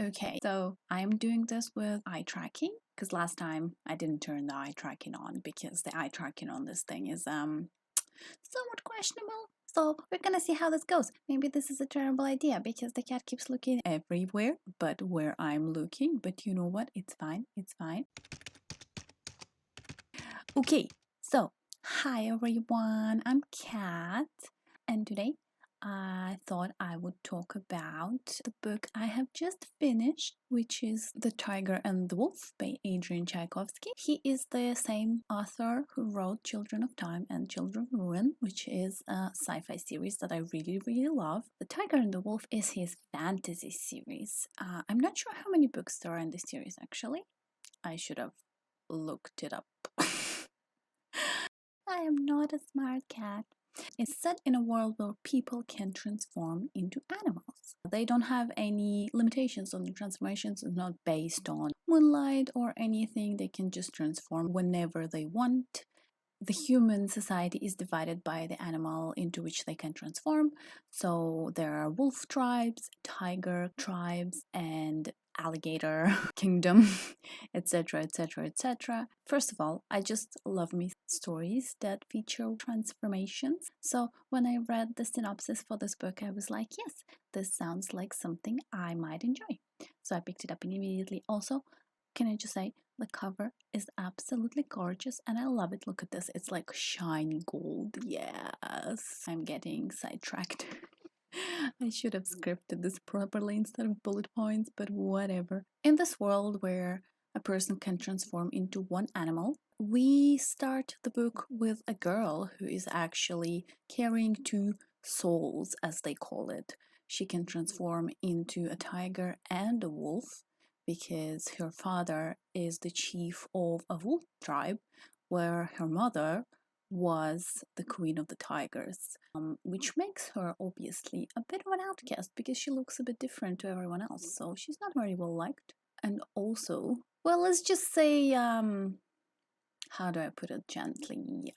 Okay, so I'm doing this with eye tracking because last time I didn't turn the eye tracking on because the eye tracking on this thing is somewhat questionable. So we're gonna see how this goes. Maybe this is a terrible idea because the cat keeps looking everywhere but where I'm looking. But you know what? It's fine. It's fine. Okay, so hi everyone. I'm Kat, and today I thought I would talk about the book I have just finished, which is The Tiger and the Wolf by Adrian Tchaikovsky. He is the same author who wrote Children of Time and Children of Ruin, which is a sci-fi series that I really love. The Tiger and the Wolf is his fantasy series. I'm not sure how many books there are in this series actually. I should have looked it up. I am not a smart cat. It's set in a world where people can transform into animals. They don't have any limitations on the transformations. It's not based on moonlight or anything. They can just transform whenever they want. The human society is divided by the animal into which they can transform. So there are wolf tribes, tiger tribes, and alligator kingdom, etc, etc, etc. First of all, I just love me stories that feature transformations. So when I read the synopsis for this book, I was like, yes, this sounds like something I might enjoy. So I picked it up immediately. Also, can I just say, the cover is absolutely gorgeous and I love it. Look at this, it's like shiny gold. Yes, I'm getting sidetracked. I should have scripted this properly instead of bullet points, but whatever. In this world where a person can transform into one animal, we start the book with a girl who is actually carrying two souls, as they call it. She can transform into a tiger and a wolf because her father is the chief of a wolf tribe, where her mother was the queen of the tigers, which makes her obviously a bit of an outcast because she looks a bit different to everyone else, so she's not very well liked. And also, well, let's just say, how do I put it gently?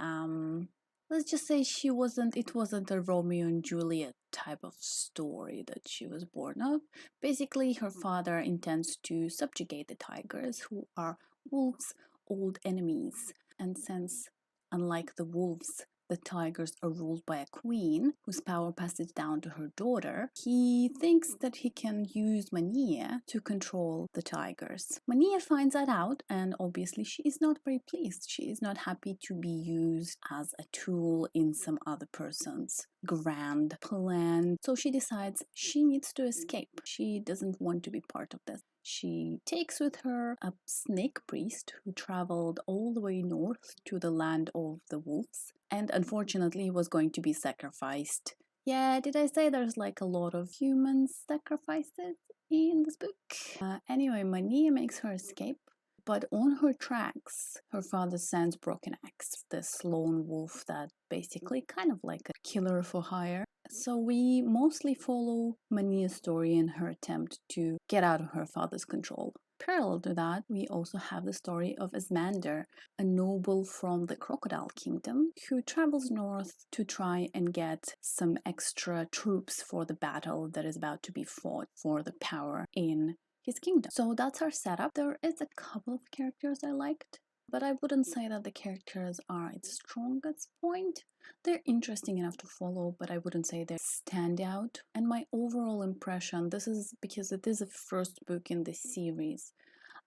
Let's just say it wasn't a Romeo and Juliet type of story that she was born of. Basically, her father intends to subjugate the tigers, who are wolves' old enemies. And since, unlike the wolves, the tigers are ruled by a queen whose power passes down to her daughter, he thinks that he can use Mania to control the tigers. Mania finds that out, and obviously she is not very pleased. She is not happy to be used as a tool in some other person's grand plan. So she decides she needs to escape. She doesn't want to be part of this. She takes with her a snake priest who traveled all the way north to the land of the wolves and unfortunately was going to be sacrificed. Yeah, did I say there's like a lot of human sacrifices in this book? Anyway, Mania makes her escape, but on her tracks, her father sends Broken Axe, this lone wolf that basically kind of like a killer for hire. So we mostly follow Mania's story in her attempt to get out of her father's control. Parallel to that, we also have the story of Asmander, a noble from the Crocodile Kingdom who travels north to try and get some extra troops for the battle that is about to be fought for the power in his kingdom. So that's our setup. There is a couple of characters I liked, but I wouldn't say that the characters are its strongest point. They're interesting enough to follow, but I wouldn't say they're standout. And my overall impression, this is because it is the first book in this series,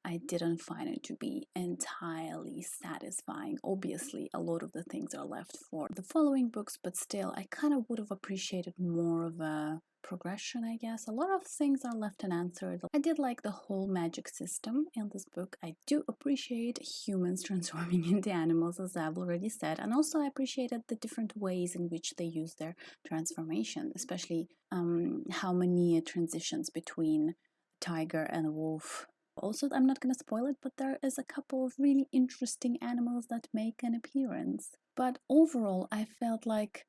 I didn't find it to be entirely satisfying. Obviously, a lot of the things are left for the following books, but still, I kind of would have appreciated more of a progression, I guess. A lot of things are left unanswered. I did like the whole magic system in this book. I do appreciate humans transforming into animals, as I've already said, and also I appreciated the different ways in which they use their transformation, especially how Mania transitions between tiger and a wolf. Also, I'm not going to spoil it, but there is a couple of really interesting animals that make an appearance. But overall, I felt like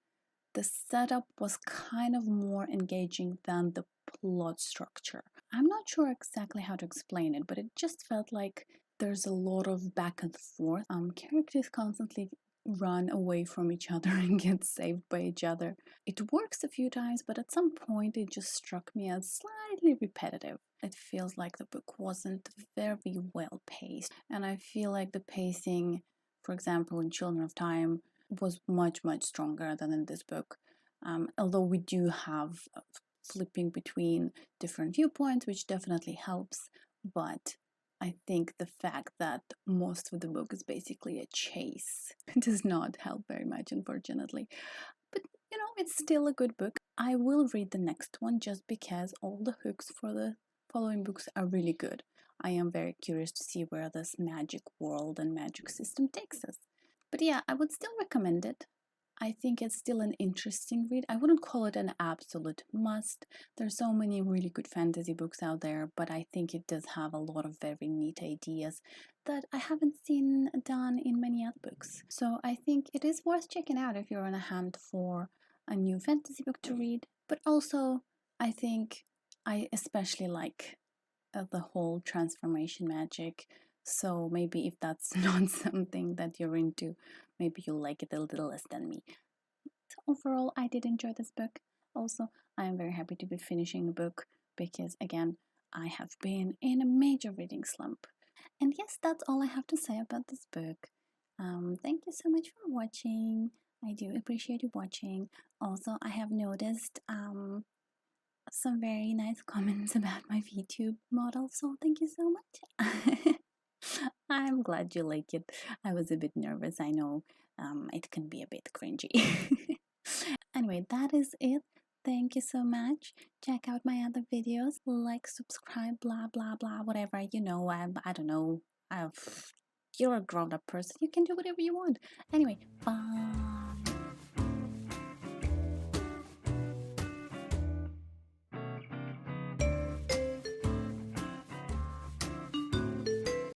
the setup was kind of more engaging than the plot structure. I'm not sure exactly how to explain it, but it just felt like there's a lot of back and forth. Characters constantly run away from each other and get saved by each other. It works a few times, but at some point it just struck me as slightly repetitive. it feels like the book wasn't very well paced. And I feel like the pacing, for example, in Children of Time, was much, much stronger than in this book. Although we do have flipping between different viewpoints, which definitely helps, but I think the fact that most of the book is basically a chase does not help very much, unfortunately. But it's still a good book. I will read the next one just because all the hooks for the following books are really good. I am very curious to see where this magic world and magic system takes us. But yeah, I would still recommend it. I think it's still an interesting read. I wouldn't call it an absolute must. There's so many really good fantasy books out there, but I think it does have a lot of very neat ideas that I haven't seen done in many other books. So I think it is worth checking out if you're on a hunt for a new fantasy book to read. But also, I think I especially like the whole transformation magic. So maybe if that's not something that you're into, maybe you'll like it a little less than me. So overall, I did enjoy this book. Also, I am very happy to be finishing a book because, again, I have been in a major reading slump. And yes, that's all I have to say about this book. Thank you so much for watching. I do appreciate you watching. Also, I have noticed some very nice comments about my VTube model, so thank you so much. I'm glad you like it. I was a bit nervous, I know. It can be a bit cringy. Anyway, that is it. Thank you so much. Check out my other videos. Like, subscribe, blah, blah, blah, whatever. I don't know. You're a grown-up person. You can do whatever you want. Anyway, bye.